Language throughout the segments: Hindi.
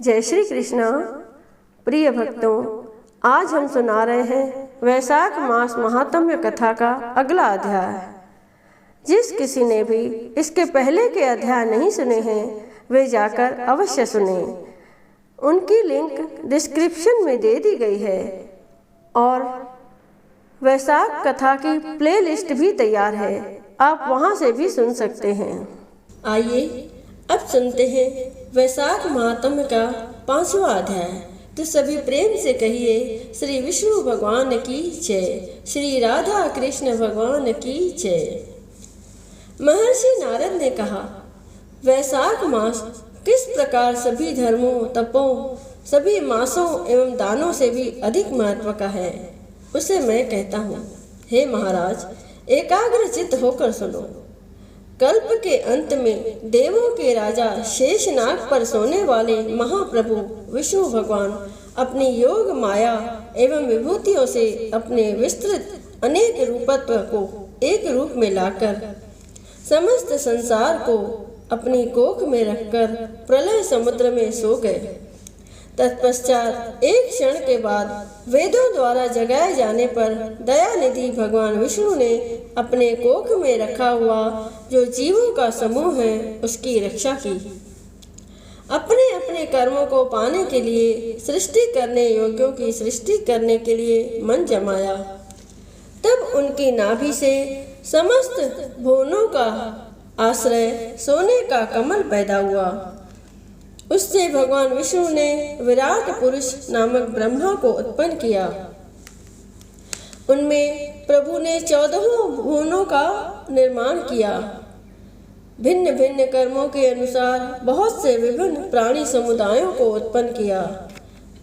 जय श्री कृष्ण। प्रिय भक्तों, आज हम सुना रहे हैं वैशाख मास महात्म्य कथा का अगला अध्याय। जिस किसी ने भी इसके पहले के अध्याय नहीं सुने हैं वे जाकर अवश्य सुने। उनकी लिंक डिस्क्रिप्शन में दे दी गई है और वैशाख कथा की प्लेलिस्ट भी तैयार है, आप वहां से भी सुन सकते हैं। आइए अब सुनते हैं वैशाख महात्म्य का 5वां अध्याय। तो सभी प्रेम से कहिए श्री विष्णु भगवान की जय, श्री राधा कृष्ण भगवान की जय। महर्षि नारद ने कहा, वैशाख मास किस प्रकार सभी धर्मों, तपों, सभी मासों एवं दानों से भी अधिक महत्व का है, उसे मैं कहता हूँ। हे महाराज, एकाग्र चित्त होकर सुनो। कल्प के अंत में देवों के राजा शेषनाग पर सोने वाले महाप्रभु विष्णु भगवान अपनी योग माया एवं विभूतियों से अपने विस्तृत अनेक रूपत्व को एक रूप में लाकर समस्त संसार को अपनी कोख में रखकर प्रलय समुद्र में सो गए। तत्पश्चात एक क्षण के बाद वेदों द्वारा जगाए जाने पर दयानिधि भगवान विष्णु ने अपने कोख में रखा हुआ जो जीवों का समूह है उसकी रक्षा की। अपने अपने कर्मों को पाने के लिए, सृष्टि करने योग्यों की सृष्टि करने के लिए मन जमाया। तब उनकी नाभि से समस्त भुवनों का आश्रय सोने का कमल पैदा हुआ। उससे भगवान विष्णु ने विराट पुरुष नामक ब्रह्मा को उत्पन्न किया। उनमें प्रभु ने 14 भुवनों का निर्माण किया। भिन्न भिन्न कर्मों के अनुसार बहुत से विभिन्न प्राणी समुदायों को उत्पन्न किया।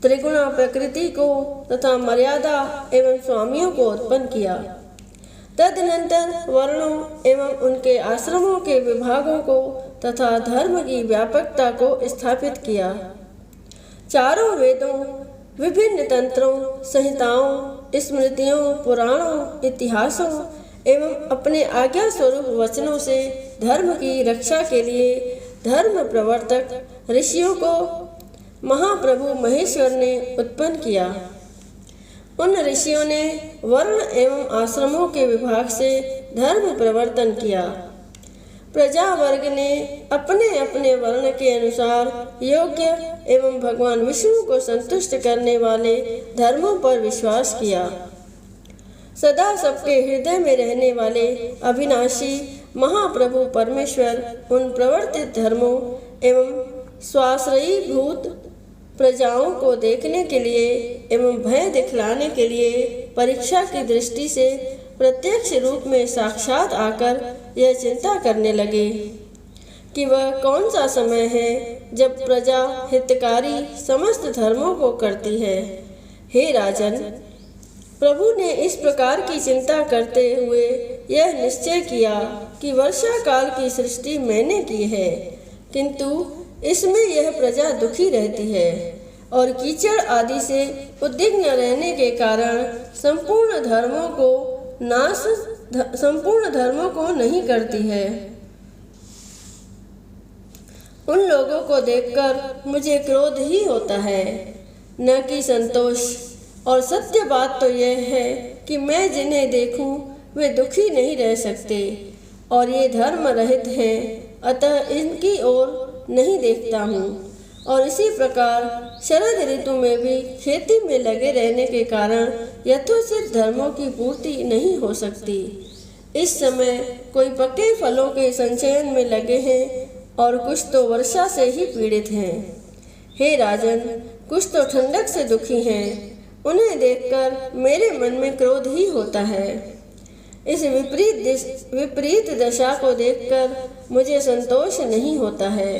त्रिगुणा प्रकृति को तथा मर्यादा एवं स्वामियों को उत्पन्न किया। तदनंतर वर्णों एवं उनके आश्रमों के विभागों को तथा धर्म की व्यापकता को स्थापित किया। चारों वेदों, विभिन्न तंत्रों, संहिताओं, स्मृतियों, पुराणों, इतिहासों एवं अपने आज्ञा स्वरूप वचनों से धर्म की रक्षा के लिए धर्म प्रवर्तक ऋषियों को महाप्रभु महेश्वर ने उत्पन्न किया। उन ऋषियों ने वर्ण एवं आश्रमों के विभाग से धर्म प्रवर्तन किया। प्रजा वर्ग ने अपने अपने वर्ण के अनुसार योग्य एवं भगवान विष्णु को संतुष्ट करने वाले धर्मों पर विश्वास किया। सदा सबके हृदय में रहने वाले अविनाशी महाप्रभु परमेश्वर उन प्रवर्तित धर्मों एवं स्वाश्रयी भूत प्रजाओं को देखने के लिए एवं भय दिखलाने के लिए परीक्षा की दृष्टि से प्रत्यक्ष रूप में साक्षात आकर यह चिंता करने लगे कि वह कौन सा समय है जब प्रजा हितकारी समस्त धर्मों को करती है। हे राजन, प्रभु ने इस प्रकार की चिंता करते हुए यह निश्चय किया कि वर्षा काल की सृष्टि मैंने की है, किंतु इसमें यह प्रजा दुखी रहती है और कीचड़ आदि से उद्विग्न रहने के कारण संपूर्ण धर्मों को नहीं करती है। उन लोगों को देखकर मुझे क्रोध ही होता है, न कि संतोष। और सत्य बात तो यह है कि मैं जिन्हें देखूं वे दुखी नहीं रह सकते और ये धर्म रहित हैं, अतः इनकी ओर नहीं देखता हूँ। और इसी प्रकार शरद ऋतु में भी खेती में लगे रहने के कारण यथोचित धर्मों की पूर्ति नहीं हो सकती। इस समय कोई पके फलों के संचयन में लगे हैं और कुछ तो वर्षा से ही पीड़ित हैं। हे राजन, कुछ तो ठंडक से दुखी हैं, उन्हें देखकर मेरे मन में क्रोध ही होता है। इस विपरीत दशा को देखकर मुझे संतोष नहीं होता है।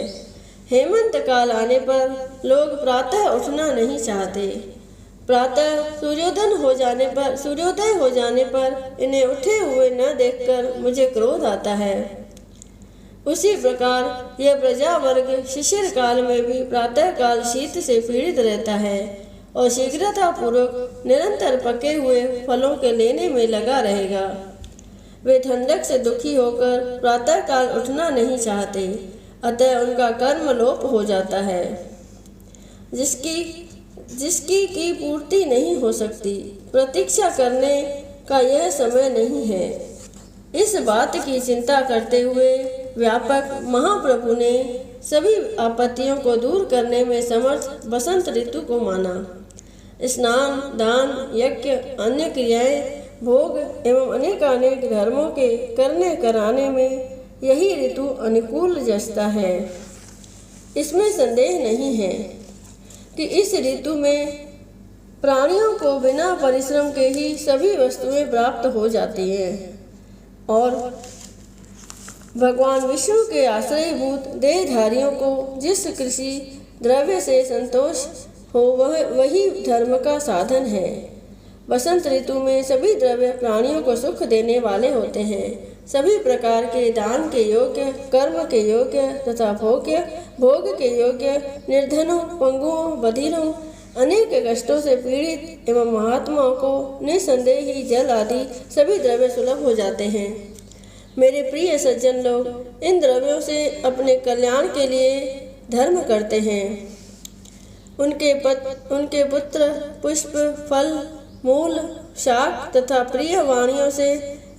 हेमंत काल आने पर लोग प्रातः उठना नहीं चाहते। प्रातः सूर्योदय हो जाने पर इन्हें उठे हुए न देखकर मुझे क्रोध आता है। उसी प्रकार यह प्रजा वर्ग शिशिर काल में भी प्रातः काल शीत से पीड़ित रहता है और शीघ्रता पूर्वक निरंतर पके हुए फलों के लेने में लगा रहेगा। वे ठंडक से दुखी होकर प्रातः काल उठना नहीं चाहते, अतः उनका कर्म लोप हो जाता है। जिसकी जिसकी की पूर्ति नहीं हो सकती। प्रतीक्षा करने का यह समय नहीं है। इस बात की चिंता करते हुए व्यापक महाप्रभु ने सभी आपत्तियों को दूर करने में समर्थ बसंत ऋतु को माना। स्नान, दान, यज्ञ, अन्य क्रियाएं, भोग एवं अनेकानेक धर्मों के करने कराने में यही ऋतु अनुकूल जचता है। इसमें संदेह नहीं है कि इस ऋतु में प्राणियों को बिना परिश्रम के ही सभी वस्तुएं प्राप्त हो जाती हैं और भगवान विष्णु के आश्रयभूत देहधारियों को जिस कृषि द्रव्य से संतोष हो वही धर्म का साधन है। बसंत ऋतु में सभी द्रव्य प्राणियों को सुख देने वाले होते हैं। सभी प्रकार के दान के योग्य, कर्म के योग्य तथा भोग के योग्य, निर्धनों, पंगुओं, बधिरों, अनेक कष्टों से पीड़ित एवं महात्माओं को निसंदेह ही जल आदि सभी द्रव्य सुलभ हो जाते हैं। मेरे प्रिय सज्जन लोग इन द्रव्यों से अपने कल्याण के लिए धर्म करते हैं। उनके पुत्र, पुष्प, फल, मूल, शाक तथा प्रिय वाणियों से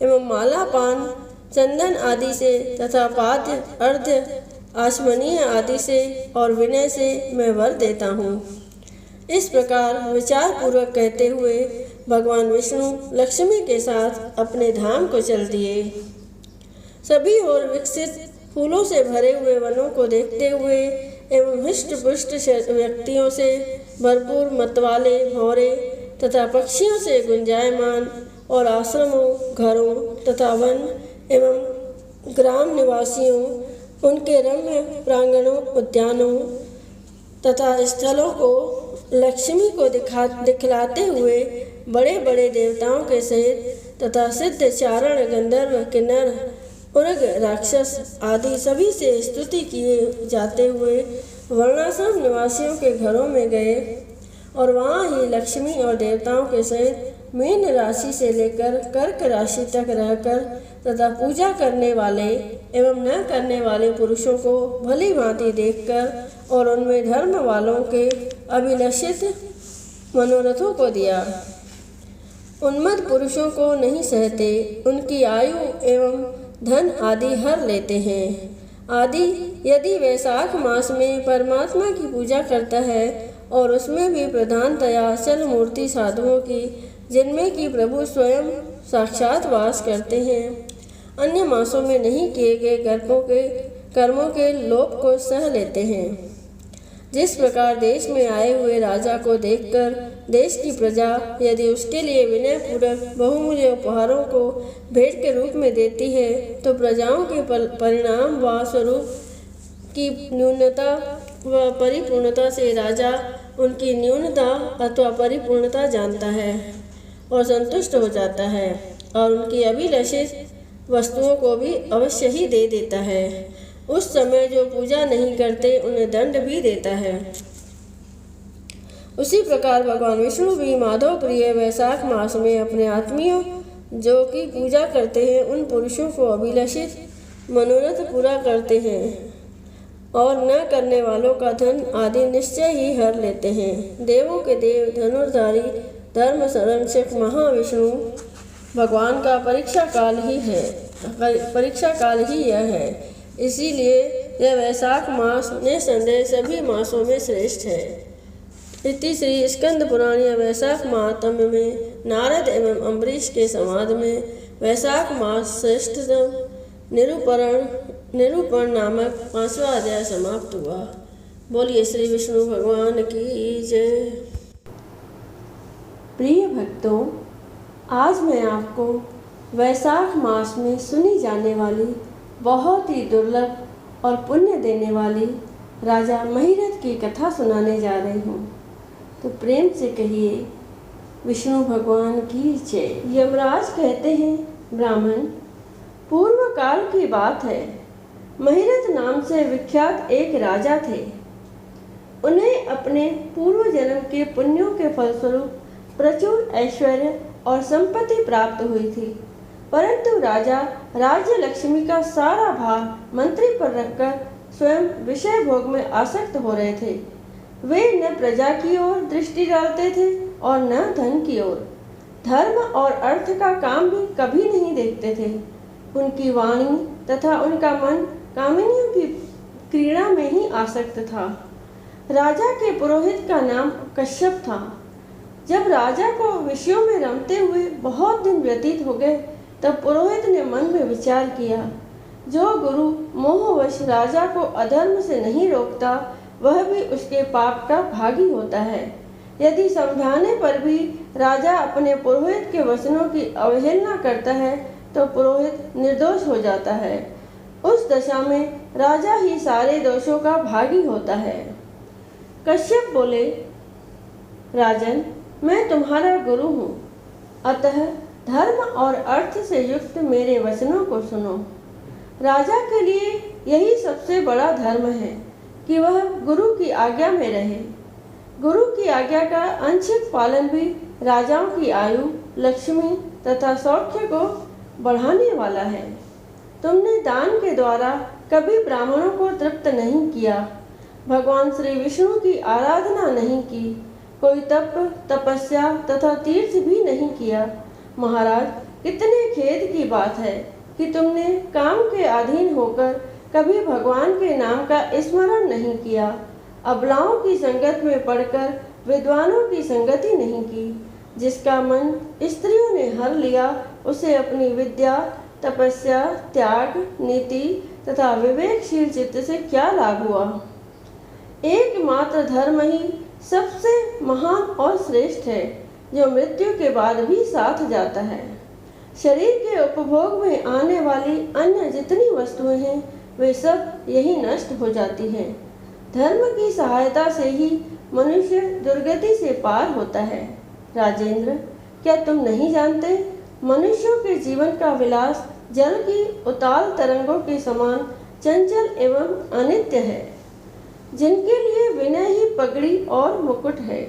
एवं माला, पान, चंदन आदि से तथा पाद्य, अर्घ्य, आचमनीय आदि से और विनय से मैं वर देता हूँ। इस प्रकार विचार पूर्वक कहते हुए भगवान विष्णु लक्ष्मी के साथ अपने धाम को चल दिए। सभी ओर विकसित फूलों से भरे हुए वनों को देखते हुए एवं हृष्ट पुष्ट व्यक्तियों से भरपूर मतवाले, भौरे तथा पक्षियों से गुंजायमान और आश्रमों, घरों तथा वन एवं ग्राम निवासियों, उनके रम्य प्रांगणों, उद्यानों तथा स्थलों को लक्ष्मी को दिखलाते हुए बड़े बड़े देवताओं के सहित तथा सिद्ध, चारण, गंधर्व, किन्नर, उर्ग, राक्षस आदि सभी से स्तुति किए जाते हुए वर्णाश्रम निवासियों के घरों में गए और वहाँ ही लक्ष्मी और देवताओं के सहित मीन राशि से लेकर कर्क राशि तक रहकर तथा पूजा करने वाले एवं न करने वाले पुरुषों को भली भांति देखकर और उनमें धर्म वालों के अभिलषित मनोरथों को दिया। उन्मत्त पुरुषों को नहीं सहते, उनकी आयु एवं धन आदि हर लेते हैं। आदि यदि वैशाख मास में परमात्मा की पूजा करता है और उसमें भी प्रधानतया चल मूर्ति साधुओं की, जिनमें कि प्रभु स्वयं साक्षात वास करते हैं, अन्य मासों में नहीं किए गए कर्मों के लोप को सह लेते हैं। जिस प्रकार देश में आए हुए राजा को देखकर देश की प्रजा यदि उसके लिए विनय पूर्वक बहुमूल्य उपहारों को भेंट के रूप में देती है, तो प्रजाओं के परिणाम व स्वरूप की न्यूनता व परिपूर्णता से राजा उनकी न्यूनता अथवा परिपूर्णता जानता है और संतुष्ट हो जाता है और उनकी अभिलषित वस्तुओं को भी अवश्य ही दे देता है। उस समय जो पूजा नहीं करते उन्हें दंड भी देता है। उसी प्रकार भगवान विष्णु भी माधव प्रिय वैशाख मास में अपने आत्मियों जो कि पूजा करते हैं उन पुरुषों को अभिलषित मनोरथ पूरा करते हैं और न करने वालों का धन आदि निश्चय ही हर लेते हैं। देवों के देव, धनुर्धारी, धर्म संरक्षक महाविष्णु भगवान का परीक्षा काल ही यह है। इसीलिए यह वैशाख मास निसंदेह सभी मासों में श्रेष्ठ है। इति श्री स्कंद पुराण वैशाख महात्म्य में नारद एवं अम्बरीश के संवाद में वैशाख मास श्रेष्ठतम निरूपण नामक 5वां अध्याय समाप्त हुआ। बोलिए श्री विष्णु भगवान की जय। प्रिय भक्तों, आज मैं आपको वैशाख मास में सुनी जाने वाली बहुत ही दुर्लभ और पुण्य देने वाली राजा महिरथ की कथा सुनाने जा रही हूँ। तो प्रेम से कहिए विष्णु भगवान की जय। यमराज कहते हैं, ब्राह्मण, पूर्व काल की बात है, महिरथ नाम से विख्यात एक राजा थे। उन्हें अपने पूर्व जन्म के पुण्यों के फलस्वरूप प्रचुर ऐश्वर्य और संपत्ति प्राप्त हुई थी, परंतु राजा राज्य लक्ष्मी का सारा भार मंत्री पर रखकर स्वयं विषय भोग में आसक्त हो रहे थे। वे न प्रजा की ओर दृष्टि डालते थे और न धन की ओर। धर्म और अर्थ का काम भी कभी नहीं देखते थे। उनकी वाणी तथा उनका मन कामिनियों की क्रीड़ा में ही आसक्त था। राजा के पुरोहित का नाम कश्यप था। जब राजा को विषयों में रमते हुए बहुत दिन व्यतीत हो गए, तब पुरोहित ने मन में विचार किया, जो गुरु मोहवश राजा को अधर्म से नहीं रोकता, वह भी उसके पाप का भागी होता है। यदि समझाने पर भी राजा अपने पुरोहित के वचनों की अवहेलना करता है, तो पुरोहित निर्दोष हो जाता है। उस दशा में राजा ही सारे दोषों का भागी होता है। कश्यप बोले, राजन, मैं तुम्हारा गुरु हूँ, अतः धर्म और अर्थ से युक्त मेरे वचनों को सुनो। राजा के लिए यही सबसे बड़ा धर्म है कि वह गुरु की आज्ञा में रहे। गुरु की आज्ञा का अंशिक पालन भी राजाओं की आयु, लक्ष्मी तथा सौख्य को बढ़ाने वाला है। तुमने दान के द्वारा कभी ब्राह्मणों को तृप्त नहीं किया, भगवान श्री विष्णु की आराधना नहीं की, कोई तप, तपस्या तथा तीर्थ भी नहीं किया। महाराज, कितने खेद की बात है कि तुमने काम के अधीन होकर कभी भगवान के नाम का स्मरण नहीं किया, अबलाओं की संगत में पड़कर विद्वानों की संगति नहीं की। जिसका मन स्त्रियों ने हर लिया, उसे अपनी विद्या, तपस्या, त्याग, नीति तथा विवेकशील चित्त से क्या लाभ हुआ। एकमात्र धर्म ही सबसे महान और श्रेष्ठ है, जो मृत्यु के बाद भी साथ जाता है। शरीर के उपभोग में आने वाली अन्य जितनी वस्तुएं हैं, वे सब यही नष्ट हो जाती हैं। धर्म की सहायता से ही मनुष्य दुर्गति से पार होता है। राजेंद्र, क्या तुम नहीं जानते, मनुष्यों के जीवन का विलास जल की उताल तरंगों के समान चंचल एवं अनित्य है, जिनके लिए विनय ही पगड़ी और मुकुट है,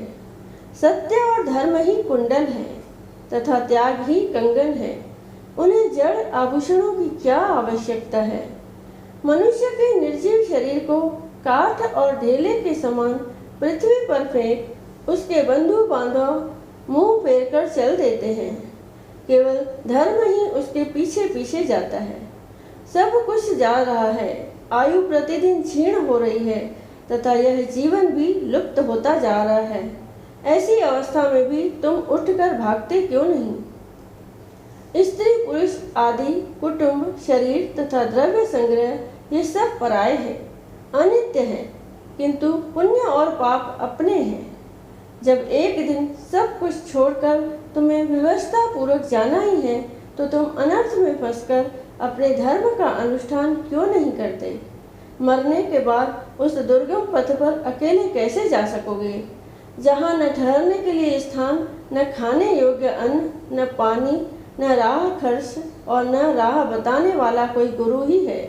सत्य और धर्म ही कुंडल है तथा त्याग ही कंगन है। उन्हें जड़ आभूषणों की क्या आवश्यकता है। मनुष्य के निर्जीव शरीर को काठ और ढेले के समान पृथ्वी पर फेंक उसके बंधु बांधव मुंह फेर कर चल देते हैं। केवल धर्म ही उसके पीछे पीछे जाता है। सब कुछ जा रहा है, आयु प्रतिदिन क्षीण हो रही है तथा यह जीवन भी लुप्त होता जा रहा है। ऐसी अवस्था में भी तुम उठकर भागते क्यों नहीं। स्त्री पुरुष आदि, कुटुंब, शरीर तथा द्रव्य संग्रह, ये सब पराये हैं, अनित्य हैं, किंतु पुण्य और पाप अपने हैं। जब एक दिन सब कुछ छोड़कर तुम्हें व्यवस्था पूर्वक जाना ही है, तो तुम अनर्थ में फंसकर अपने धर्म का अनुष्ठान क्यों नहीं करते। मरने के बाद उस दुर्गम पथ पर अकेले कैसे जा सकोगे, जहाँ न ठहरने के लिए स्थान, न खाने योग्य अन्न, न पानी, न राह खर्च और न राह बताने वाला कोई गुरु ही है।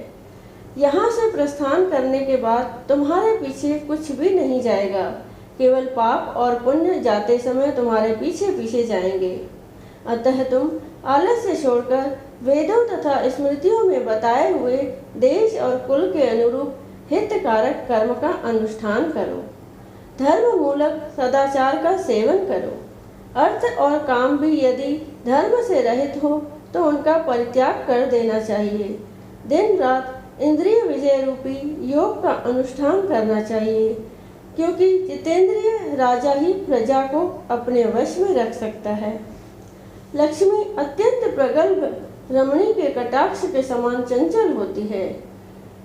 यहाँ से प्रस्थान करने के बाद तुम्हारे पीछे कुछ भी नहीं जाएगा, केवल पाप और पुण्य जाते समय तुम्हारे पीछे पीछे जाएंगे। अतः तुम आलस्य छोड़कर वेदों तथा स्मृतियों में बताए हुए देश और कुल के अनुरूप हितकारक कर्म का अनुष्ठान करो। धर्म मूलक सदाचार का सेवन करो। अर्थ और काम भी यदि धर्म से रहित हो, तो उनका परित्याग कर देना चाहिए। दिन रात इंद्रिय विजय रूपी योग का अनुष्ठान करना चाहिए, क्योंकि जितेंद्रिय राजा ही प्रजा को अपने वश में रख सकता है। लक्ष्मी अत्यंत प्रगल्भ रमणी के कटाक्ष के समान चंचल होती है।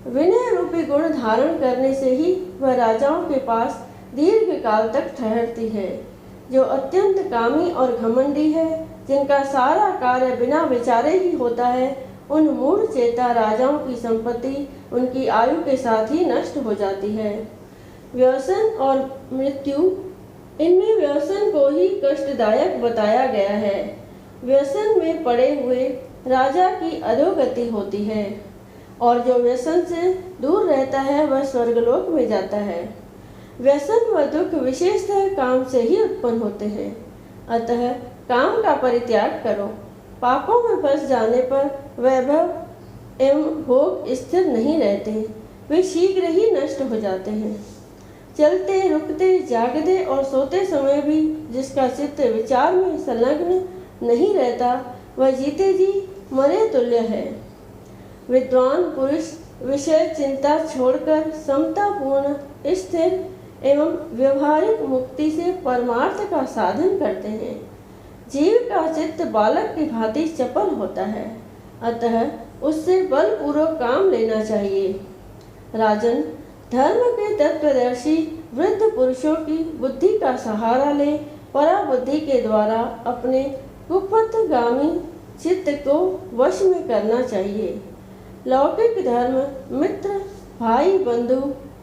विनय रूपी गुण धारण करने से ही वह राजाओं के पास दीर्घ काल तक ठहरती है। जो अत्यंत कामी और घमंडी है, जिनका सारा कार्य बिना विचारे ही होता है, उन मूढ़ चेता राजाओं की संपत्ति उनकी आयु के साथ ही नष्ट हो जाती है। व्यसन और मृत्यु, इनमें व्यसन को ही कष्टदायक बताया गया है। व्यसन में पड़े हुए राजा की अधोगति होती है, और जो व्यसन से दूर रहता है वह स्वर्गलोक में जाता है। व्यसन व दुख विशेषतः काम से ही उत्पन्न होते हैं। अतः काम का परित्याग करो। पापों में फंस जाने पर वैभव एवं भोग स्थिर नहीं रहते, वे शीघ्र ही नष्ट हो जाते हैं। चलते रुकते जागते और सोते समय भी जिसका चित्त विचार में संलग्न नहीं रहता वह जीते जी मरे तुल्य है। विद्वान पुरुष विषय चिंता छोड़कर समतापूर्ण स्थिर एवं व्यवहारिक मुक्ति से परमार्थ का साधन करते हैं। जीव का चित्त बालक की भांति चपल होता है, अतः उससे बलपूर्वक काम लेना चाहिए। राजन, धर्म के तत्वदर्शी वृद्ध पुरुषों की बुद्धि का सहारा ले पराबुद्धि के द्वारा अपने कुपथगामी चित्त को वश में करना चाहिए। लौकिक धर्म मित्र भाई बंधु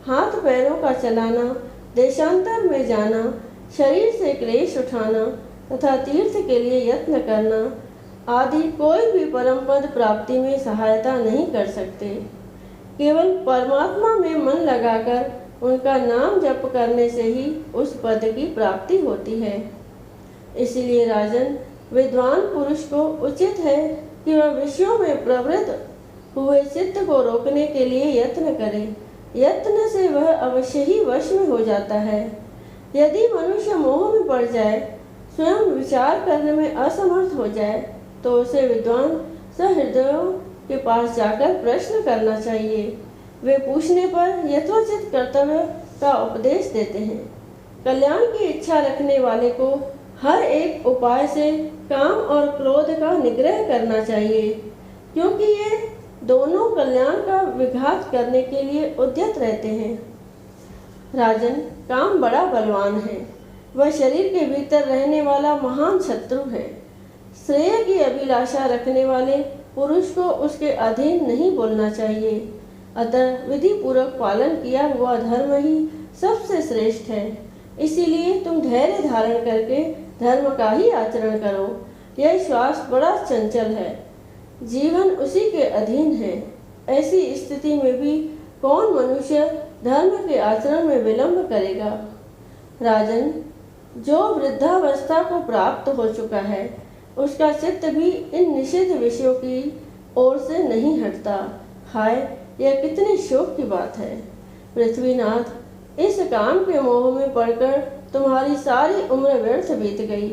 हाथ पैरों का चलाना, देशांतर में जाना, शरीर से क्लेश उठाना तथा तीर्थ के लिए यत्न करना आदि कोई भी परम पद प्राप्ति में सहायता नहीं कर सकते। केवल परमात्मा में मन लगाकर उनका नाम जप करने से ही उस पद की प्राप्ति होती है। इसलिए राजन, विद्वान पुरुष को उचित है कि वह विषयों में प्रवृत्त हुए चित्त को रोकने के लिए यत्न करे। यत्न से वह अवश्य ही वश में हो जाता है। यदि मनुष्य मोह में पड़ जाए, स्वयं विचार करने में असमर्थ हो जाए, तो उसे विद्वान सहृदयों के पास जाकर प्रश्न करना चाहिए। वे पूछने पर यथोचित कर्तव्य का उपदेश देते हैं। कल्याण की इच्छा रखने वाले को हर एक उपाय से काम और क्रोध का निग्रह करना चाहिए, क्योंकि ये दोनों कल्याण का विघात करने के लिए उद्यत रहते हैं। राजन, काम बड़ा बलवान है। वह शरीर के भीतर रहने वाला महान शत्रु है। श्रेय की अभिलाषा रखने वाले पुरुष को उसके अधीन नहीं बोलना चाहिए। अतः विधि पूर्वक पालन किया हुआ धर्म ही सबसे श्रेष्ठ है। इसीलिए तुम धैर्य धारण करके धर्म का ही आचरण करो। यह श्वास बड़ा चंचल है, जीवन उसी के अधीन है। ऐसी स्थिति में भी कौन मनुष्य धर्म के आचरण में विलंब करेगा। राजन, जो वृद्धावस्था को प्राप्त हो चुका है उसका चित्त भी इन निषिद्ध विषयों की ओर से नहीं हटता। हाय, यह कितनी शोक की बात है। पृथ्वीनाथ, इस काम के मोह में पड़कर तुम्हारी सारी उम्र व्यर्थ बीत गई।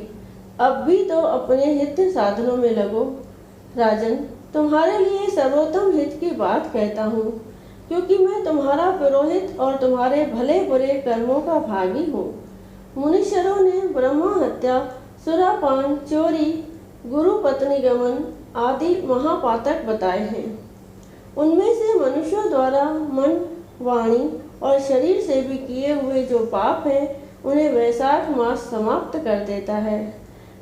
अब भी तो अपने हित साधनों में लगो। राजन, तुम्हारे लिए सर्वोत्तम हित की बात कहता हूँ, क्योंकि मैं तुम्हारा पुरोहित और तुम्हारे भले बुरे कर्मों का भागी हूँ। मुनीश्वरों ने ब्रह्मा हत्या, सुरापान, चोरी, गुरु पत्नी गमन आदि महापातक बताए हैं। उनमें से मनुष्यों द्वारा मन, वाणी और शरीर से भी किए हुए जो पाप हैं उन्हें वैशाख मास समाप्त कर देता है।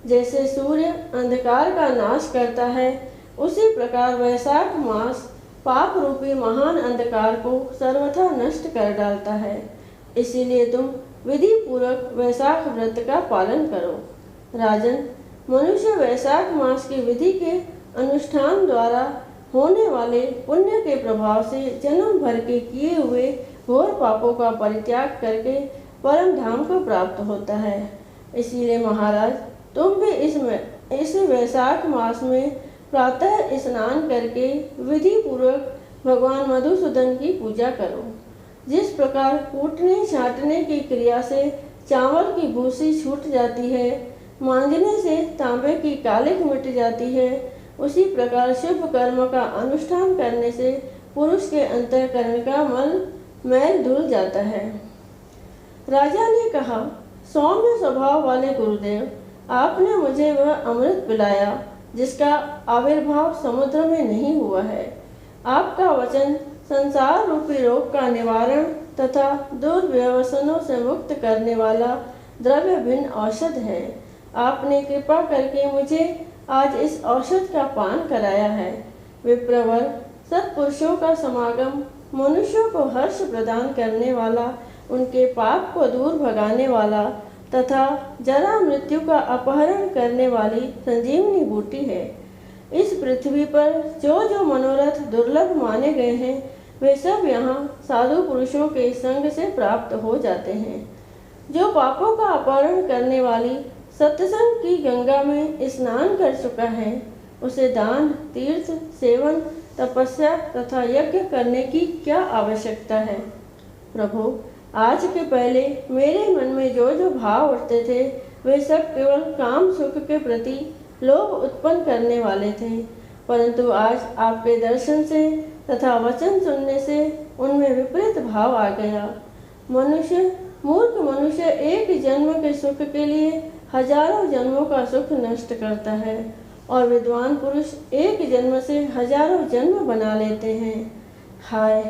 जैसे सूर्य अंधकार का नाश करता है, उसी प्रकार वैशाख मास पाप रूपी महान अंधकार को सर्वथा नष्ट कर डालता है। इसीलिए तुम विधि पूर्वक वैशाख व्रत का पालन करो। राजन, मनुष्य वैशाख मास की विधि के अनुष्ठान द्वारा होने वाले पुण्य के प्रभाव से जन्म भर के किए हुए घोर पापों का परित्याग करके परम धाम को प्राप्त होता है। इसीलिए महाराज, तुम भी इस वैशाख मास में प्रातः स्नान करके विधि पूर्वक भगवान मधुसूदन की पूजा करो। जिस प्रकार कूटने छाँटने की क्रिया से चावल की भूसी छूट जाती है, मांजने से तांबे की कालिक मिट जाती है, उसी प्रकार शुभ कर्म का अनुष्ठान करने से पुरुष के अंतःकरण का मैल धुल जाता है। राजा ने कहा, सौम्य स्वभाव वाले गुरुदेव, आपने मुझे वह अमृत पिलाया जिसका आविर्भाव समुद्र में नहीं हुआ है। आपका वचन संसार रूपी रोग का निवारण तथा दुर्व्यसनों से मुक्त करने वाला द्रव्य भिन्न औषध है। आपने कृपा करके मुझे आज इस औषध का पान कराया है। विप्रवर, सत्पुरुषों का समागम मनुष्यों को हर्ष प्रदान करने वाला, उनके पाप को दूर भगाने वाला तथा जरा मृत्यु का अपहरण करने वाली संजीवनी बूटी है। इस पृथ्वी पर जो जो मनोरथ दुर्लभ माने गए हैं वे सब यहाँ साधु पुरुषों के संग से प्राप्त हो जाते हैं। जो पापों का अपहरण करने वाली सत्संग की गंगा में स्नान कर चुका है उसे दान, तीर्थ, सेवन, तपस्या तथा यज्ञ करने की क्या आवश्यकता है। प्रभु, आज के पहले मेरे मन में जो जो भाव उठते थे वे सब केवल काम सुख के प्रति लोभ उत्पन्न करने वाले थे, परंतु आज आपके दर्शन से तथा वचन सुनने से उनमें विपरीत भाव आ गया। मूर्ख मनुष्य एक जन्म के सुख के लिए हजारों जन्मों का सुख नष्ट करता है और विद्वान पुरुष एक जन्म से हजारों जन्म बना लेते हैं। हाय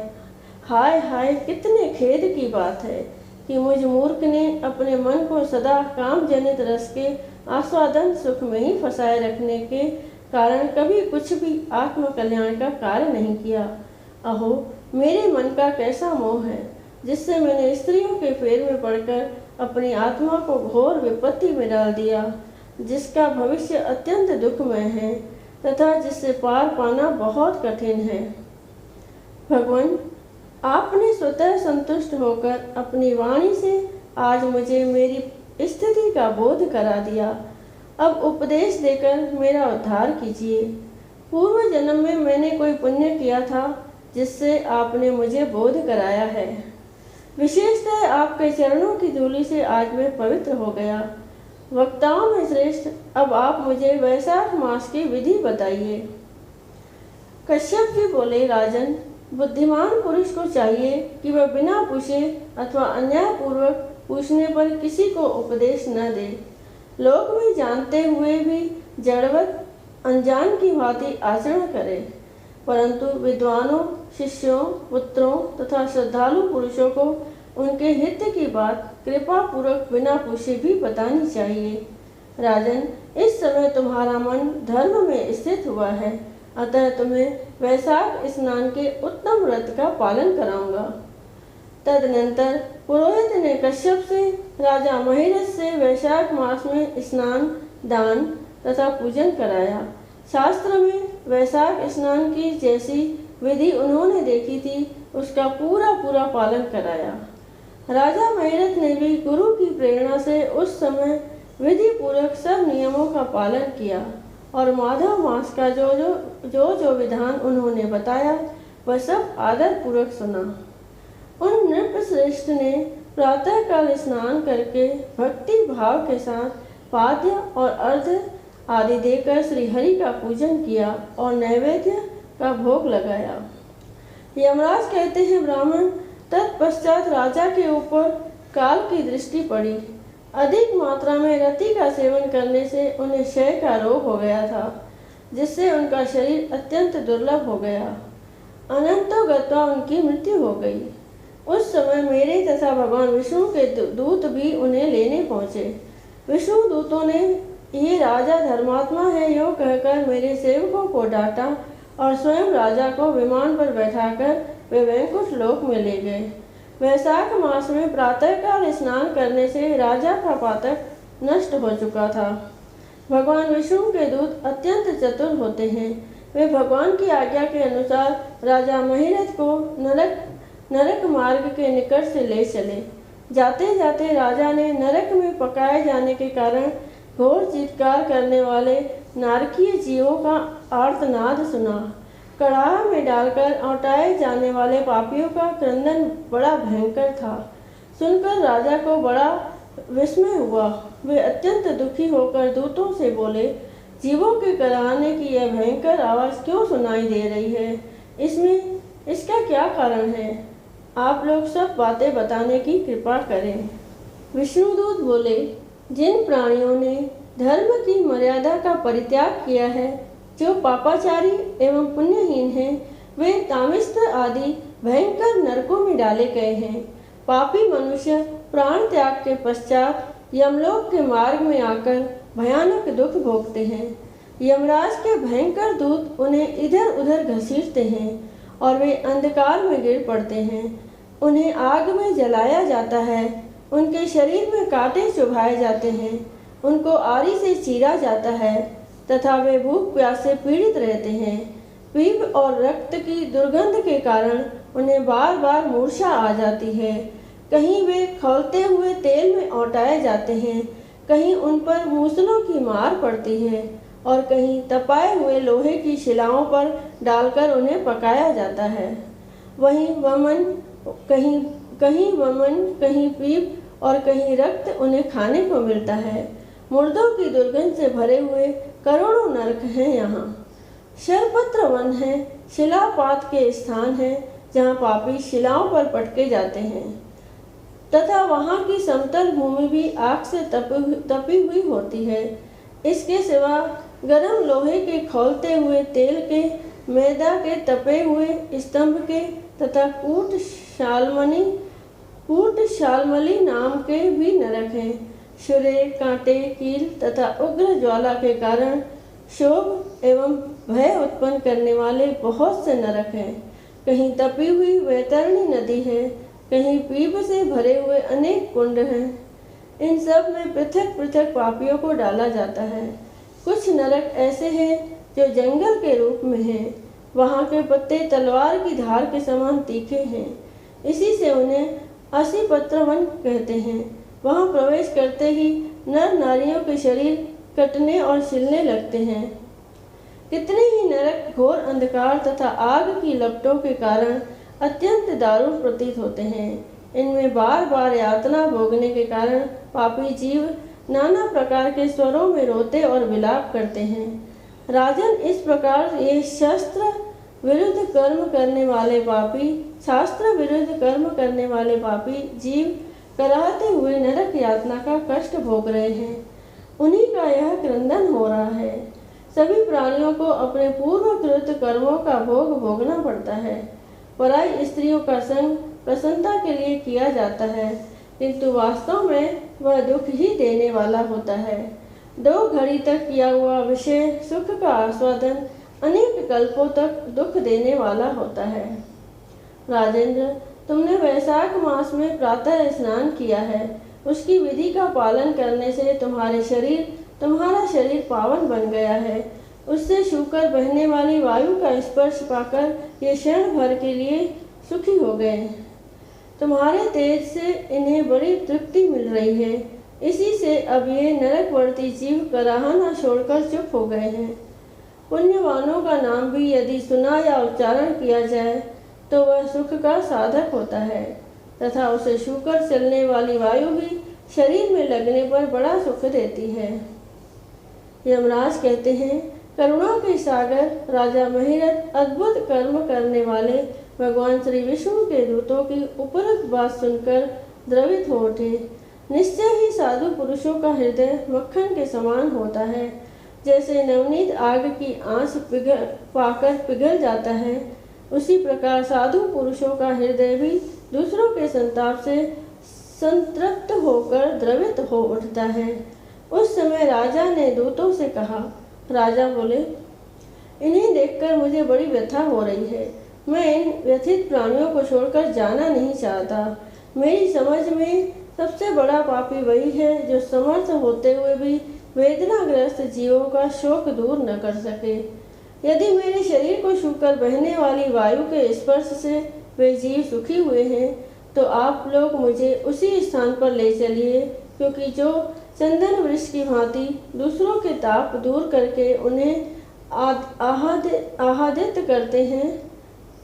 हाय हाय, कितने खेद की बात है कि मुझ मूर्ख ने अपने मन को सदा काम जनित रस के आस्वादन सुख में ही फंसाए रखने के कारण कभी कुछ भी आत्म कल्याण का कार्य नहीं किया। अहो, मेरे मन का कैसा मोह है जिससे मैंने स्त्रियों के फेर में पड़कर अपनी आत्मा को घोर विपत्ति में डाल दिया, जिसका भविष्य अत्यंत दुखमय है तथा जिससे पार पाना बहुत कठिन है। भगवान, आपने स्वतः संतुष्ट होकर अपनी वाणी से आज मुझे मेरी स्थिति का बोध करा दिया। अब उपदेश देकर मेरा उद्धार कीजिए। पूर्व जन्म में मैंने कोई पुण्य किया था जिससे आपने मुझे बोध कराया है। विशेषतः आपके चरणों की धूलि से आज मैं पवित्र हो गया। वक्ताओं में श्रेष्ठ, अब आप मुझे वैशाख मास की विधि बताइए। कश्यप जी बोले, राजन, बुद्धिमान पुरुष को चाहिए कि वह बिना पूछे अथवा अन्यायपूर्वक पूछने पर किसी को उपदेश न दे। लोक में जानते हुए भी जड़वत अनजान की भांति आचरण करे, परंतु विद्वानों, शिष्यों, पुत्रों तथा श्रद्धालु पुरुषों को उनके हित की बात कृपा पूर्वक बिना पूछे भी बतानी चाहिए। राजन, इस समय तुम्हारा मन धर्म में स्थित हुआ है, अतः तुम्हें वैशाख स्नान के उत्तम व्रत का पालन कराऊंगा। तदनंतर पुरोहित ने कश्यप से राजा महिरथ से वैशाख मास में स्नान, दान तथा पूजन कराया। शास्त्र में वैशाख स्नान की जैसी विधि उन्होंने देखी थी उसका पूरा पूरा पालन कराया। राजा महिरथ ने भी गुरु की प्रेरणा से उस समय विधि पूर्वक सब नियमों का पालन किया और माधव मास का जो विधान उन्होंने बताया वह सब आदर पूर्वक सुना। उन नृप श्रेष्ठ ने प्रातःकाल स्नान करके भक्ति भाव के साथ पाद्य और अर्घ्य आदि देकर श्री हरि का पूजन किया और नैवेद्य का भोग लगाया। यमराज कहते हैं, ब्राह्मण, तत्पश्चात राजा के ऊपर काल की दृष्टि पड़ी। अधिक मात्रा में रति का सेवन करने से उन्हें क्षय का रोग हो गया था, जिससे उनका शरीर अत्यंत दुर्लभ हो गया। अनंतो गत्वा उनकी मृत्यु हो गई। उस समय मेरे तथा भगवान विष्णु के दूत भी उन्हें लेने पहुँचे। विष्णु दूतों ने ये राजा धर्मात्मा है यो कहकर मेरे सेवकों को डांटा और स्वयं राजा को विमान पर बैठाकर वे वैकुंठ लोक में ले गए। वैशाख मास में प्रातःकाल स्नान करने से राजा का पातक नष्ट हो चुका था। भगवान विष्णु के दूत अत्यंत चतुर होते हैं। वे भगवान की आज्ञा के अनुसार राजा महिरथ को नरक मार्ग के निकट से ले चले। जाते जाते राजा ने नरक में पकाए जाने के कारण घोर चित्कार करने वाले नारकीय जीवों का आर्तनाद सुना। कड़ाह में डालकर औटाए जाने वाले पापियों का क्रंदन बड़ा भयंकर था। सुनकर राजा को बड़ा विस्मय हुआ। वे अत्यंत दुखी होकर दूतों से बोले, जीवों के कराहने की यह भयंकर आवाज़ क्यों सुनाई दे रही है? इसका क्या कारण है? आप लोग सब बातें बताने की कृपा करें। विष्णुदूत बोले, जिन प्राणियों ने धर्म की मर्यादा का परित्याग किया है, जो पापाचारी एवं पुण्यहीन हैं, वे तामिस्थ आदि भयंकर नरकों में डाले गए हैं। पापी मनुष्य प्राण त्याग के पश्चात यमलोक के मार्ग में आकर भयानक दुख भोगते हैं। यमराज के भयंकर दूत उन्हें इधर उधर घसीटते हैं और वे अंधकार में गिर पड़ते हैं। उन्हें आग में जलाया जाता है, उनके शरीर में कांटे चुभाए जाते हैं, उनको आरी से चीरा जाता है तथा वे भूख प्यास से पीड़ित रहते हैं। पीप और रक्त की दुर्गंध के कारण उन्हें बार बार मूर्छा आ जाती है। कहीं वे खौलते हुए तेल में औटाए जाते हैं, कहीं उन पर मूसलों की मार पड़ती है और कहीं तपाए हुए लोहे की शिलाओं पर डालकर उन्हें पकाया जाता है। वहीं वमन, कहीं कहीं वमन, कहीं पीप और कहीं रक्त उन्हें खाने को मिलता है। मुर्दों की दुर्गंध से भरे हुए करोड़ों नरक हैं यहाँ। शरपत्र वन है, शिलापात के स्थान है जहाँ पापी शिलाओं पर पटके जाते हैं तथा वहाँ की समतल भूमि भी आग से तपी हुई होती है। इसके सिवा गर्म लोहे के खौलते हुए तेल के, मैदा के तपे हुए स्तंभ के तथा कूट शालमली नाम के भी नरक हैं। शुरे, कांटे, कील तथा उग्र ज्वाला के कारण शोभ एवं भय उत्पन्न करने वाले बहुत से नरक हैं। कहीं तपी हुई वैतरणी नदी है, कहीं पीप से भरे हुए अनेक कुंड हैं। इन सब में पृथक पृथक पापियों को डाला जाता है। कुछ नरक ऐसे हैं जो जंगल के रूप में हैं। वहाँ के पत्ते तलवार की धार के समान तीखे हैं, इसी से उन्हें असीपत्र वन कहते हैं। वहाँ प्रवेश करते ही नर नारियों के शरीर कटने और छिलने लगते हैं। कितने ही नरक घोर अंधकार तथा आग की लपटों के कारण अत्यंत दारुण प्रतीत होते हैं। इनमें बार बार यातना भोगने के कारण पापी जीव नाना प्रकार के स्वरों में रोते और विलाप करते हैं। राजन, इस प्रकार ये शास्त्र विरुद्ध कर्म करने वाले पापी जीव कराहते हुए नरक यातना का कष्ट भोग रहे हैं। उन्हीं का यह क्रंदन हो रहा है। सभी प्राणियों को अपने पूर्वकृत कर्मों का भोग भोगना पड़ता है। पराई स्त्रियों का संग प्रसन्नता के लिए किया जाता है, किंतु वास्तव में वह दुख ही देने वाला होता है। 2 घड़ी तक किया हुआ विषय सुख का आस्वादन अनेक कल्पों तक दुख देने वाला होता है। राजेंद्र, तुमने वैशाख मास में प्रातः स्नान किया है। उसकी विधि का पालन करने से तुम्हारा शरीर पावन बन गया है। उससे छूकर बहने वाली वायु का स्पर्श पाकर ये क्षण भर के लिए सुखी हो गए। तुम्हारे तेज से इन्हें बड़ी तृप्ति मिल रही है। इसी से अब ये नरकवर्ती जीव कराहना छोड़कर चुप हो गए हैं। पुण्यवानों का नाम भी यदि सुना या उच्चारण किया जाए तो वह सुख का साधक होता है तथा उसे छूकर चलने वाली वायु भी शरीर में लगने पर बड़ा सुख देती है। यमराज कहते हैं, करुणा के सागर राजा महिरथ अद्भुत कर्म करने वाले भगवान श्री विष्णु के दूतों की उपरोक्त बात सुनकर द्रवित हो उठे। निश्चय ही साधु पुरुषों का हृदय मक्खन के समान होता है। जैसे नवनीत आग की आंच पाकर पिघल जाता है, उसी प्रकार साधु पुरुषों का हृदय भी दूसरों के संताप से संतृप्त होकर द्रवित हो उठता है। उस समय राजा ने दूतों से कहा। राजा बोले, इन्हें देखकर मुझे बड़ी व्यथा हो रही है। मैं इन व्यथित प्राणियों को छोड़कर जाना नहीं चाहता। मेरी समझ में सबसे बड़ा पापी वही है जो समर्थ होते हुए भी वेदनाग्रस्त जीवों का शोक दूर न कर सके। यदि मेरे शरीर को छूकर बहने वाली वायु के स्पर्श से वे जीव सुखी हुए हैं तो आप लोग मुझे उसी स्थान पर ले चलिए, क्योंकि जो चंदन वृक्ष की भांति दूसरों के ताप दूर करके उन्हें आह्लादित करते हैं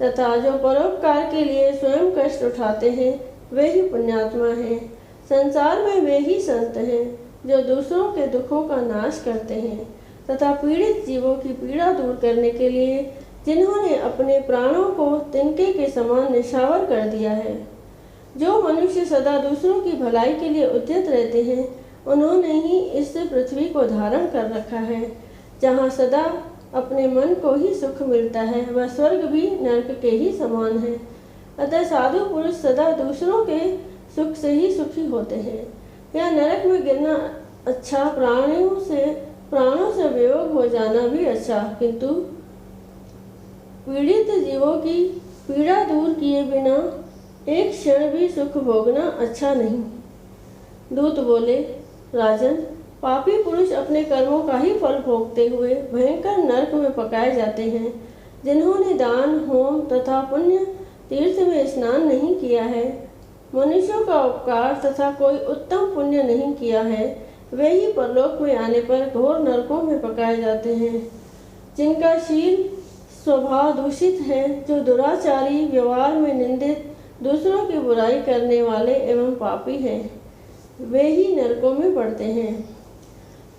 तथा जो परोपकार के लिए स्वयं कष्ट उठाते हैं, वे ही पुण्यात्मा हैं। संसार में वे ही संत हैं जो दूसरों के दुखों का नाश करते हैं तथा पीड़ित जीवों की पीड़ा दूर करने के लिए जिन्होंने अपने प्राणों को तिनके के समान निछावर कर दिया है। जो मनुष्य सदा दूसरों की भलाई के लिए उद्यत रहते हैं, उन्होंने ही इस पृथ्वी को धारण कर रखा है। जहाँ सदा अपने मन को ही सुख मिलता है, वह स्वर्ग भी नरक के ही समान है। अतः साधु पुरुष सदा दूसरों के सुख से ही सुखी होते हैं। यह नरक में गिरना अच्छा, प्राणों से वियोग हो जाना भी अच्छा, किंतु पीड़ित जीवों की पीड़ा दूर किए बिना एक क्षण भी सुख भोगना अच्छा नहीं। दूत बोले, राजन, पापी पुरुष अपने कर्मों का ही फल भोगते हुए भयंकर नरक में पकाए जाते हैं। जिन्होंने दान, होम तथा पुण्य तीर्थ में स्नान नहीं किया है, मनुष्यों का उपकार तथा कोई उत्तम पुण्य नहीं किया है, वे ही परलोक में आने पर घोर नरकों में पकाए जाते हैं। जिनका शील स्वभाव दूषित है, जो दुराचारी, व्यवहार में निंदित, दूसरों की बुराई करने वाले एवं पापी हैं, वे ही नरकों में पड़ते हैं।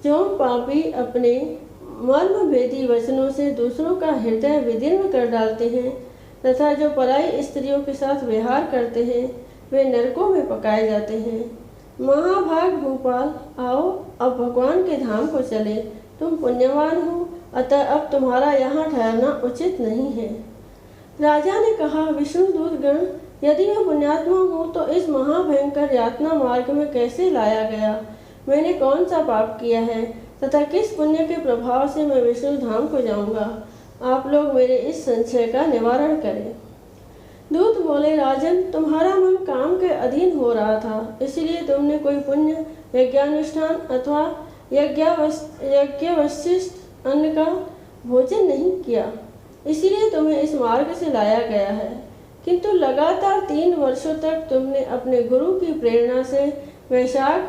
जो पापी अपने मर्मभेदी वचनों से दूसरों का हृदय विदीर्ण कर डालते हैं तथा जो पराई स्त्रियों के साथ व्यवहार करते हैं, वे नरकों में पकाए जाते हैं। महाभाग भूपाल, आओ अब भगवान के धाम को चले। तुम पुण्यवान हो, अतः अब तुम्हारा यहाँ ठहरना उचित नहीं है। राजा ने कहा, विष्णुदूत गण, यदि मैं पुण्यात्मा हूँ तो इस महाभयंकर यातना मार्ग में कैसे लाया गया? मैंने कौन सा पाप किया है तथा किस पुण्य के प्रभाव से मैं विष्णु धाम को जाऊंगा? आप लोग मेरे इस संशय का निवारण करें। दूत बोले, राजन, तुम्हारा मन काम के अधीन हो रहा था, इसलिए तुमने कोई पुण्य यज्ञानुष्ठान अथवा यज्ञवशिष्ट अन्न का भोजन नहीं किया, इसलिए तुम्हें इस मार्ग से लाया गया है। किंतु लगातार 3 वर्षों तक तुमने अपने गुरु की प्रेरणा से वैशाख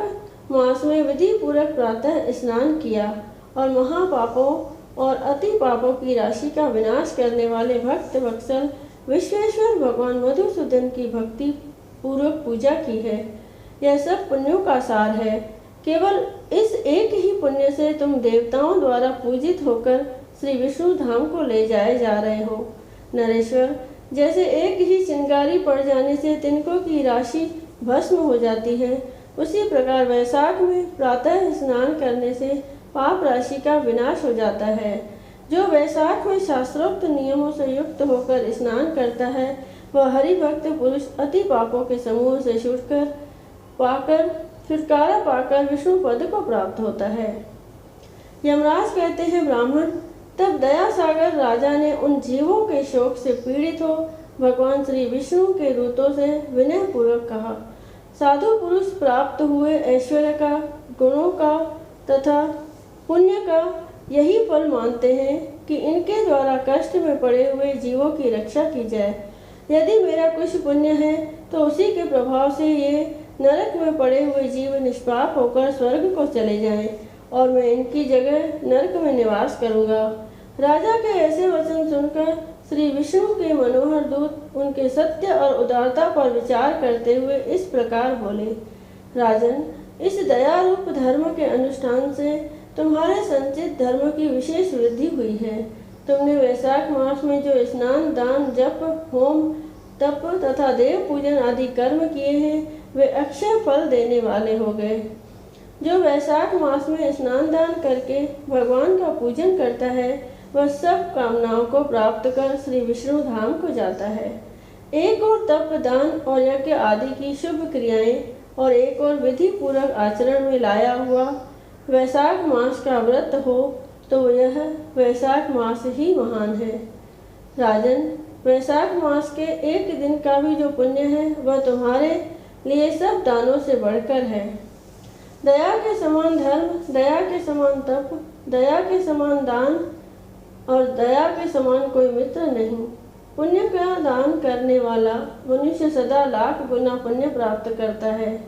मास में विधि पूर्वक प्रातः स्नान किया और महापापों और अति पापों की राशि का विनाश करने वाले भक्त वत्सल विश्वेश्वर भगवान मधुसूदन की भक्ति पूर्वक पूजा की है। यह सब पुण्यों का सार है। केवल इस एक ही पुण्य से तुम देवताओं द्वारा पूजित होकर श्री विष्णु धाम को ले जाए जा रहे हो। नरेश्वर, जैसे एक ही चिंगारी पड़ जाने से तिनकों की राशि भस्म हो जाती है, उसी प्रकार वैशाख में प्रातः स्नान करने से पाप राशि का विनाश हो जाता है। जो वैशाख में शास्त्रोक्त नियमों से युक्त होकर स्नान करता है, वह हरिभक्त पुरुष अति पापों के समूह से छुटकारा पाकर विष्णु पद को प्राप्त होता है। यमराज कहते हैं, ब्राह्मण, तब दया सागर राजा ने उन जीवों के शोक से पीड़ित हो भगवान श्री विष्णु के दूतों से विनय पूर्वक कहा, साधु पुरुष प्राप्त हुए ऐश्वर्य का, गुणों का तथा पुण्य का यही फल मानते हैं कि इनके द्वारा कष्ट में पड़े हुए जीवों की रक्षा की जाए। यदि मेरा कुछ पुण्य है तो उसी के प्रभाव से ये नरक में पड़े हुए जीव निष्पाप होकर स्वर्ग को चले जाएं और मैं इनकी जगह नरक में निवास करूंगा। राजा के ऐसे वचन सुनकर श्री विष्णु के मनोहर दूत उनके सत्य और उदारता पर विचार करते हुए इस प्रकार बोले, राजन, इस दया रूप धर्म के अनुष्ठान से तुम्हारे संचित धर्म की विशेष वृद्धि हुई है। तुमने वैशाख मास में जो स्नान, दान, जप, होम, तप तथा देव पूजन आदि कर्म किए हैं, वे अक्षय फल देने वाले हो गए। जो वैशाख मास में स्नान दान करके भगवान का पूजन करता है, वह सब कामनाओं को प्राप्त कर श्री विष्णु धाम को जाता है। एक और तप, दान और यज्ञ आदि की शुभ क्रियाएं और एक और विधि पूर्वक आचरण में लाया हुआ वैशाख मास का व्रत हो तो यह वैशाख मास ही महान है। राजन, वैशाख मास के एक दिन का भी जो पुण्य है, वह तुम्हारे लिए सब दानों से बढ़कर है। दया के समान धर्म, दया के समान तप, दया के समान दान और दया के समान कोई मित्र नहीं। पुण्य का दान करने वाला मनुष्य सदा लाख गुना पुण्य प्राप्त करता है।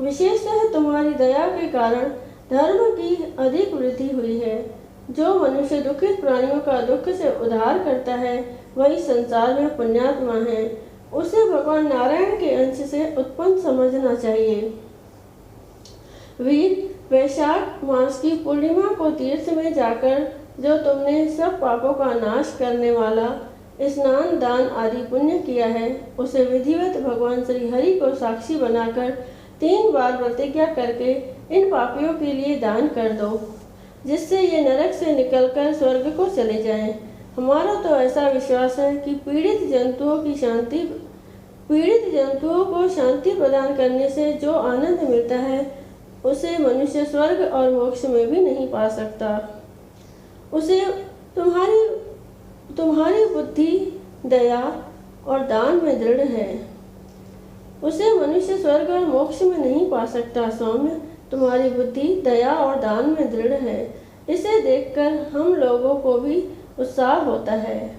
विशेषतः तुम्हारी दया के कारण धर्म की अधिक वृद्धि हुई है। जो मनुष्य दुखित प्राणियों का दुख से उद्धार करता है, वही संसार में पुण्यात्मा है। उसे भगवान नारायण के अंश से उत्पन्न समझना चाहिए। वीर, वैशाख मास की पूर्णिमा को तीर्थ में जाकर जो तुमने सब पापों का नाश करने वाला स्नान, दान आदि पुण्य किया है, उसे विधिवत भगवान श्री हरि को साक्षी बनाकर 3 बार प्रतिज्ञा करके इन पापियों के लिए दान कर दो, जिससे ये नरक से निकलकर स्वर्ग को चले जाएं। हमारा तो ऐसा विश्वास है कि पीड़ित जंतुओं को शांति प्रदान करने से जो आनंद मिलता है, उसे मनुष्य स्वर्ग और मोक्ष में भी नहीं पा सकता। उसे तुम्हारी बुद्धि, दया और दान में दृढ़ है। उसे मनुष्य स्वर्ग और मोक्ष में नहीं पा सकता। सौम्य, तुम्हारी बुद्धि, दया और दान में दृढ़ है। इसे देखकर हम लोगों को भी उत्साह होता है।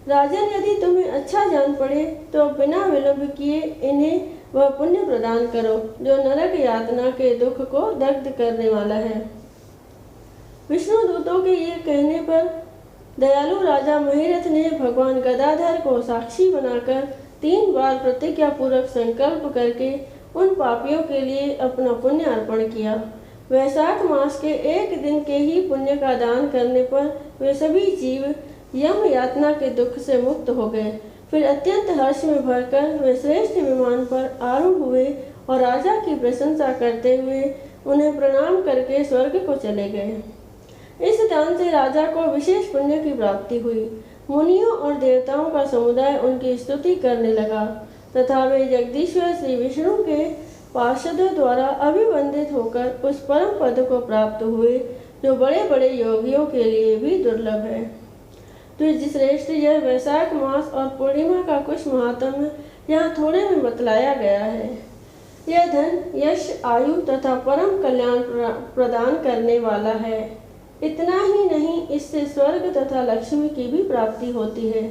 राजन, यदि तुम्हें अच्छा जान पड़े तो बिना विलंब किए इन्हें वह पुण्य प्रदान करो जो नरक यातना के दुख को दग्ध करने वाला है। विष्णु दूतों के ये कहने पर दयालु राजा महिरथ ने भगवान गदाधर को साक्षी बनाकर 3 बार प्रतिज्ञा पूर्वक संकल्प करके उन पापियों के लिए अपना पुण्य अर्पण किया। वैशाख मास के एक दिन के ही पुण्य का दान करने पर वे सभी जीव यम यातना के दुख से मुक्त हो गए। फिर अत्यंत हर्ष में भरकर वे श्रेष्ठ विमान पर आरूढ़ हुए और राजा की प्रशंसा करते हुए उन्हें प्रणाम करके स्वर्ग को चले गए। इस दान से राजा को विशेष पुण्य की प्राप्ति हुई। मुनियों और देवताओं का समुदाय उनकी स्तुति करने लगा तथा वे जगदीश्वर श्री विष्णु के पार्षदों द्वारा अभिवंदित होकर उस परम पद को प्राप्त हुए जो बड़े बड़े योगियों के लिए भी दुर्लभ है। द्विजश्रेष्ठ, यह वैशाख मास और पूर्णिमा का कुछ महात्म्य यहाँ थोड़े में बतलाया गया है। यह धन, यश, आयु तथा परम कल्याण प्रदान करने वाला है। इतना ही नहीं, इससे स्वर्ग तथा लक्ष्मी की भी प्राप्ति होती है।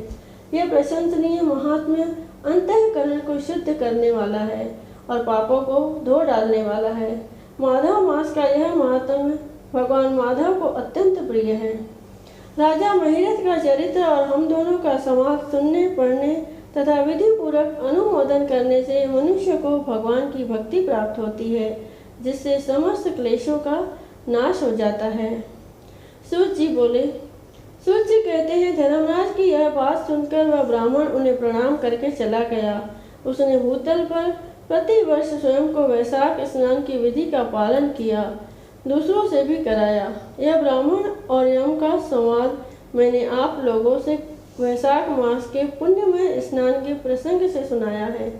यह प्रशंसनीय महात्म्य अंतःकरण को शुद्ध करने वाला है और पापों को धो डालने वाला है। माधव मास का यह महात्म्य भगवान माधव को अत्यंत प्रिय है। राजा महिरथ का चरित्र और हम दोनों का समाप्त सुनने, पढ़ने तथा विधि पूर्वक अनुमोदन करने से मनुष्य को भगवान की भक्ति प्राप्त होती है, जिससे समस्त क्लेशों का नाश हो जाता है। सूत जी बोले। सूत जी कहते हैं, धर्मराज की यह बात सुनकर वह ब्राह्मण उन्हें प्रणाम करके चला गया। उसने भूतल पर प्रतिवर्ष स्वयं को वैशाख स्नान की विधि का पालन किया, दूसरों से भी कराया। यह ब्राह्मण और यम का संवाद मैंने आप लोगों से वैशाख मास के पुण्यमय स्नान के प्रसंग से सुनाया है।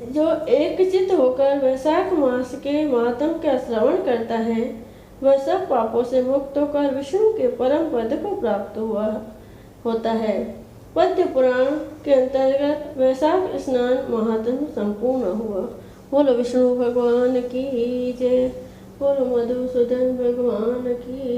जो एकचित्त होकर वैशाख मास के महात्म्य का श्रवण करता है, वह सब पापों से मुक्त होकर विष्णु के परम पद को प्राप्त होता है। पद्य पुराण के अंतर्गत वैशाख स्नान महात्म्य संपूर्ण हुआ। बोलो विष्णु भगवान की जय, बोलो मधुसूदन भगवान की